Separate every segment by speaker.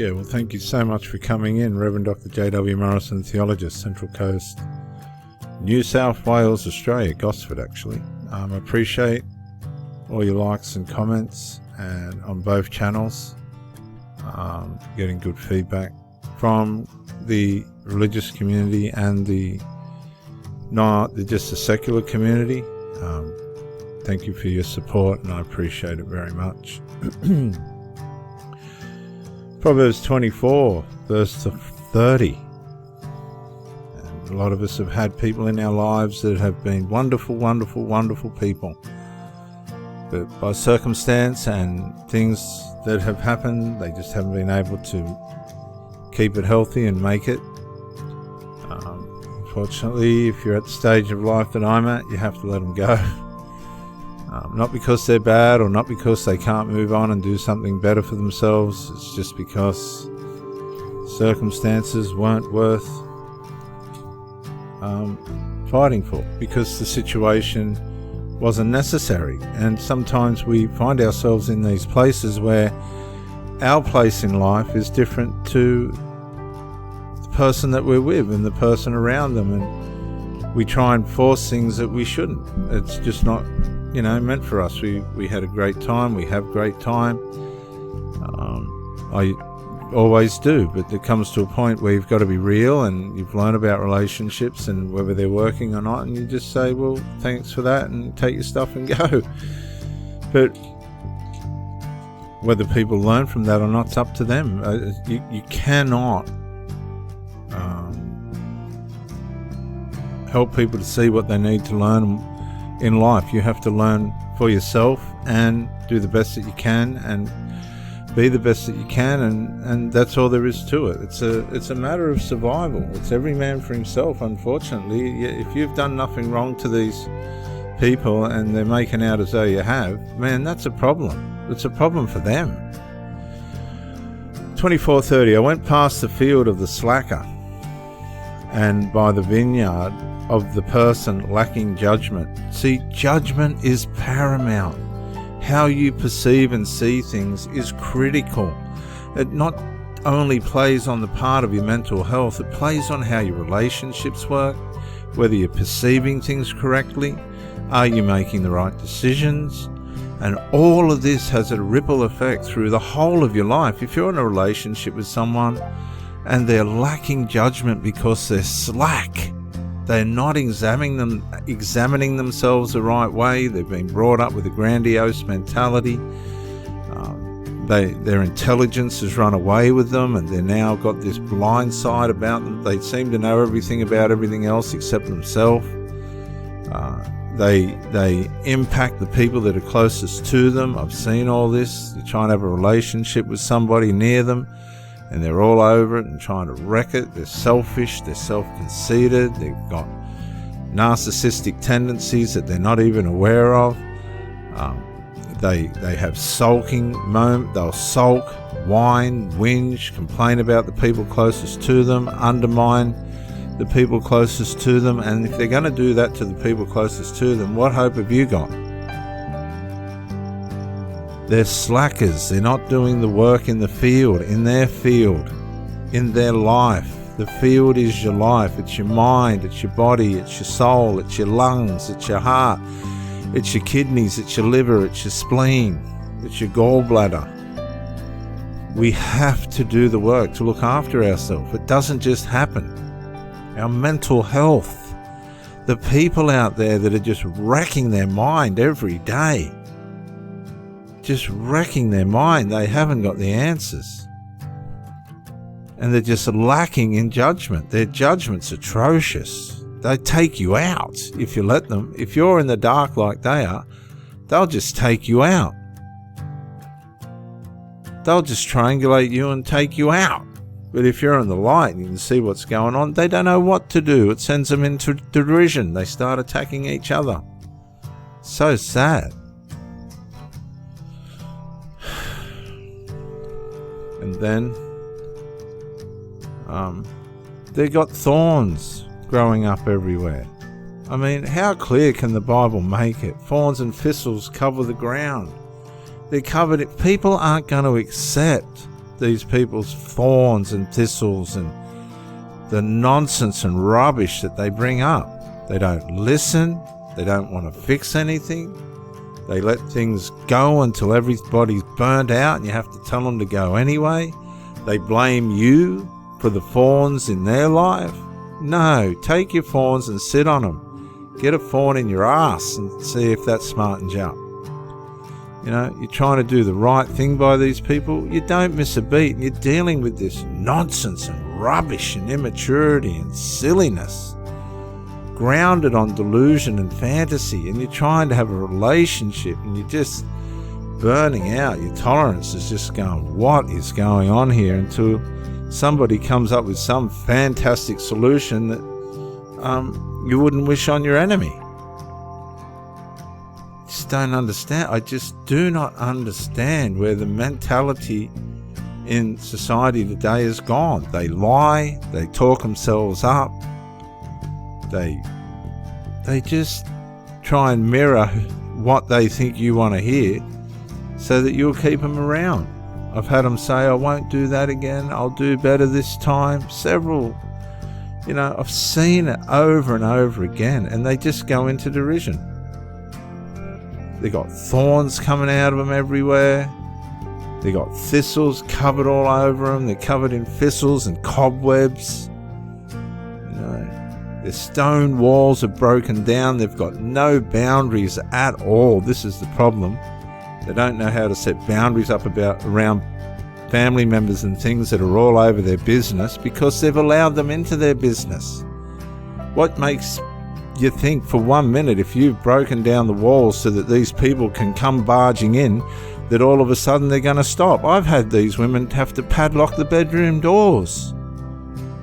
Speaker 1: Yeah, well, thank you so much for coming in, Reverend Dr. J.W. Morrison, theologist, Central Coast, New South Wales, Australia, Gosford, actually. I appreciate all your likes and comments and on both channels, getting good feedback from the religious community and just the secular community. Thank you for your support, and I appreciate it very much. Proverbs 24, verse 30. And a lot of us have had people in our lives that have been wonderful, wonderful, wonderful people. But by circumstance and things that have happened, they just haven't been able to keep it healthy and make it. Unfortunately, if you're at the stage of life that I'm at, you have to let them go. Not because they're bad or not because they can't move on and do something better for themselves. It's just because circumstances weren't worth fighting for, because the situation wasn't necessary. And sometimes we find ourselves in these places where our place in life is different to the person that we're with and the person around them, and we try and force things that we shouldn't. It's just not meant for us. We had a great time. We have great time. I always do, but it comes to a point where you've got to be real, and you've learned about relationships and whether they're working or not, and you just say, well, thanks for that, and take your stuff and go. But whether people learn from that or not, it's up to them. You cannot help people to see what they need to learn in life. You have to learn for yourself and do the best that you can and be the best that you can, and that's all there is to it. It's a matter of survival. It's every man for himself, unfortunately. If you've done nothing wrong to these people and they're making out as though you have, man, that's a problem. It's a problem for them. 24:30. I went past the field of the slacker and by the vineyard of the person lacking judgment. See, judgment is paramount. How you perceive and see things is critical. It not only plays on the part of your mental health, it plays on how your relationships work, whether you're perceiving things correctly, are you making the right decisions, and all of this has a ripple effect through the whole of your life. If you're in a relationship with someone and they're lacking judgment because they're slack, they're not examining themselves the right way. They've been brought up with a grandiose mentality. Their intelligence has run away with them, and they've now got this blind side about them. They seem to know everything about everything else except themselves. They impact the people that are closest to them. I've seen all this. You're trying to have a relationship with somebody near them, and they're all over it and trying to wreck it. They're selfish, they're self-conceited, they've got narcissistic tendencies that they're not even aware of. They have sulking moments. They'll sulk, whine, whinge, complain about the people closest to them, undermine the people closest to them. And if they're going to do that to the people closest to them, what hope have you got? They're slackers. They're not doing the work in the field, in their life. The field is your life. It's your mind, it's your body, it's your soul, it's your lungs, it's your heart, it's your kidneys, it's your liver, it's your spleen, it's your gallbladder. We have to do the work to look after ourselves. It doesn't just happen. Our mental health, the people out there that are just wrecking their mind every day, just wrecking their mind. They haven't got the answers, and they're just lacking in judgment. Their judgment's atrocious. They take you out if you let them. If you're in the dark like they are, they'll just take you out. They'll just triangulate you and take you out. But if you're in the light and you can see what's going on, they don't know what to do. It sends them into derision. They start attacking each other. So sad. And then they got thorns growing up everywhere. I mean, how clear can the Bible make it? Thorns and thistles cover the ground. They're covered. People aren't going to accept these people's thorns and thistles and the nonsense and rubbish that they bring up. They don't listen. They don't want to fix anything. They let things go until everybody's burnt out and you have to tell them to go anyway. They blame you for the thorns in their life. No, take your thorns and sit on them. Get a thorn in your ass and see if that smartens you up. You know, you're trying to do the right thing by these people. You don't miss a beat. You're dealing with this nonsense and rubbish and immaturity and silliness, grounded on delusion and fantasy, and you're trying to have a relationship and you're just burning out. Your tolerance is just going, what is going on here? Until somebody comes up with some fantastic solution that you wouldn't wish on your enemy. Just don't understand. I just do not understand where the mentality in society today is gone. They lie, they talk themselves up, they just try and mirror what they think you want to hear so that you'll keep them around. I've had them say, I won't do that again, I'll do better this time. Several, I've seen it over and over again, and they just go into derision. They got thorns coming out of them everywhere. They got thistles covered all over them. They're covered in thistles and cobwebs. Their stone walls are broken down. They've got no boundaries at all. This is the problem. They don't know how to set boundaries up around family members and things that are all over their business because they've allowed them into their business. What makes you think for 1 minute, if you've broken down the walls so that these people can come barging in, that all of a sudden they're going to stop? I've had these women have to padlock the bedroom doors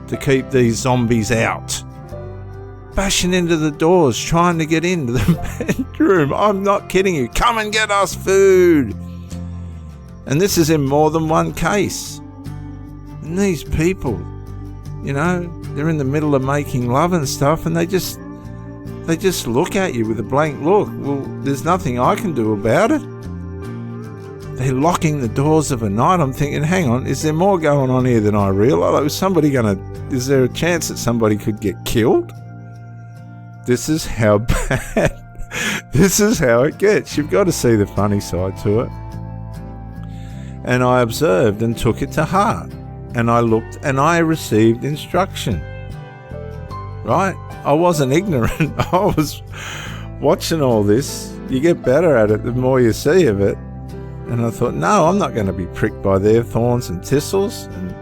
Speaker 1: to keep these zombies out. Bashing into the doors, trying to get into the bedroom. I'm not kidding you. Come and get us food. And this is in more than one case. And these people, they're in the middle of making love and stuff, and they just look at you with a blank look. Well, there's nothing I can do about it. They're locking the doors of a night. I'm thinking, hang on, is there more going on here than I realise? Is there a chance that somebody could get killed? This is how bad. This is how it gets. You've got to see the funny side to it. And I observed and took it to heart. And I looked and I received instruction. Right? I wasn't ignorant. I was watching all this. You get better at it the more you see of it. And I thought, no, I'm not going to be pricked by their thorns and thistles. And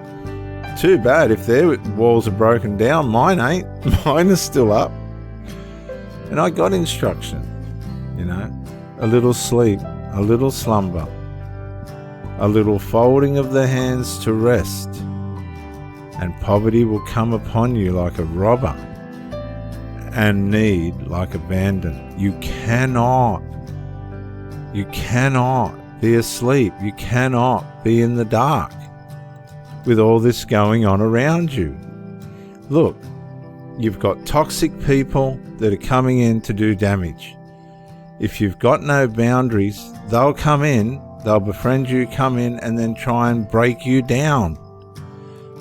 Speaker 1: too bad if their walls are broken down. Mine ain't. Mine is still up. And I got instruction. A little sleep, a little slumber, a little folding of the hands to rest, and poverty will come upon you like a robber, and need like abandon. You cannot be asleep. You cannot be in the dark with all this going on around you. Look, you've got toxic people that are coming in to do damage. If you've got no boundaries, they'll come in, they'll befriend you, come in, and then try and break you down.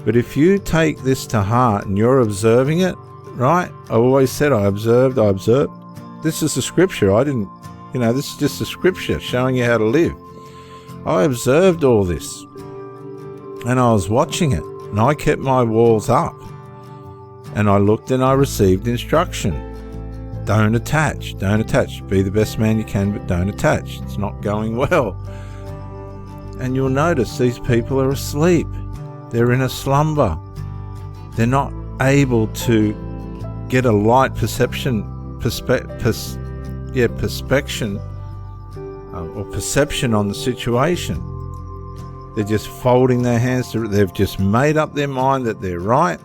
Speaker 1: But if you take this to heart and you're observing it, right? I always said I observed. This is the scripture. This is just the scripture showing you how to live. I observed all this and I was watching it, and I kept my walls up, and I looked and I received instruction. Don't attach. Be the best man you can, but don't attach. It's not going well. And you'll notice these people are asleep. They're in a slumber. They're not able to get a light perception on the situation. They're just folding their hands to it. They've just made up their mind that they're right.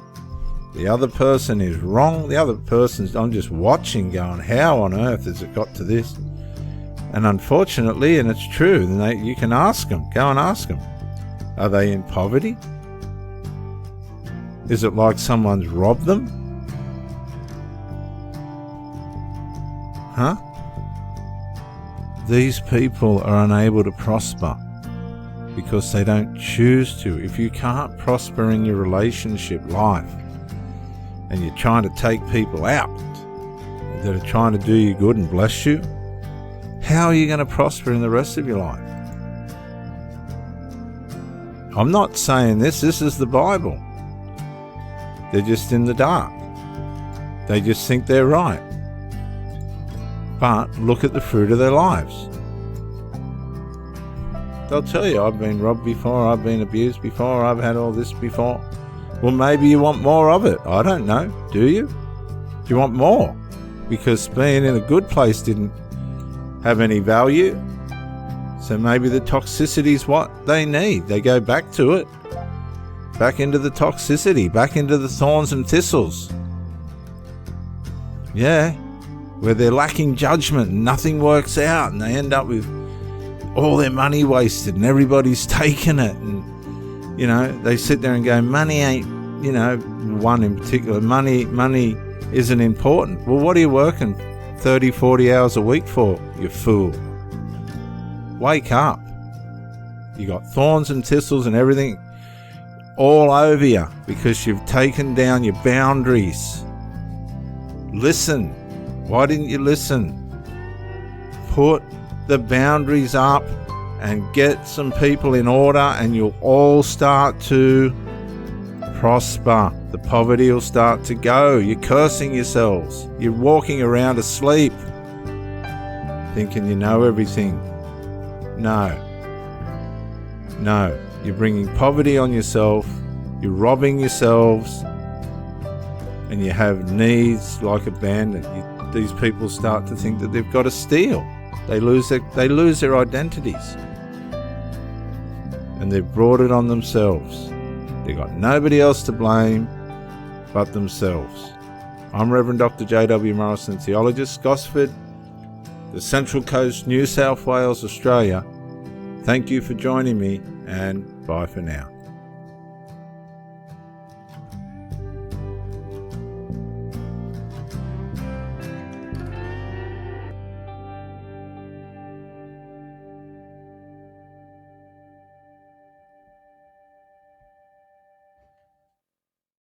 Speaker 1: The other person is wrong. I'm just watching going, how on earth has it got to this? And unfortunately, and it's true, you can ask them, go and ask them. Are they in poverty? Is it like someone's robbed them? These people are unable to prosper. because they don't choose to. If you can't prosper in your relationship life and you're trying to take people out that are trying to do you good and bless you, how are you going to prosper in the rest of your life? I'm not saying this is the Bible. They're just in the dark. They just think they're right. But look at the fruit of their lives. They'll tell you, I've been robbed before, I've been abused before, I've had all this before. Well, maybe you want more of it. I don't know. Do you? Do you want more? Because being in a good place didn't have any value. So maybe the toxicity is what they need. They go back to it. Back into the toxicity. Back into the thorns and thistles. Yeah. Where they're lacking judgment and nothing works out. And they end up with all their money wasted and everybody's taken it. And, you know, they sit there and go, money ain't, you know, one in particular, money isn't important. Well, what are you working 30, 40 hours a week for, you fool? Wake up. You got thorns and thistles and everything all over you because you've taken down your boundaries. Listen. Why didn't you listen? Put the boundaries up and get some people in order and you'll all start to prosper. The poverty will start to go. You're cursing yourselves. You're walking around asleep thinking you know everything. No, you're bringing poverty on yourself, you're robbing yourselves, and you have needs like abandon. These people start to think that they've got to steal. They lose their identities, and they've brought it on themselves. They've got nobody else to blame but themselves. I'm Reverend Dr. J.W. Morrison, theologist, Gosford, the Central Coast, New South Wales, Australia. Thank you for joining me, and bye for now.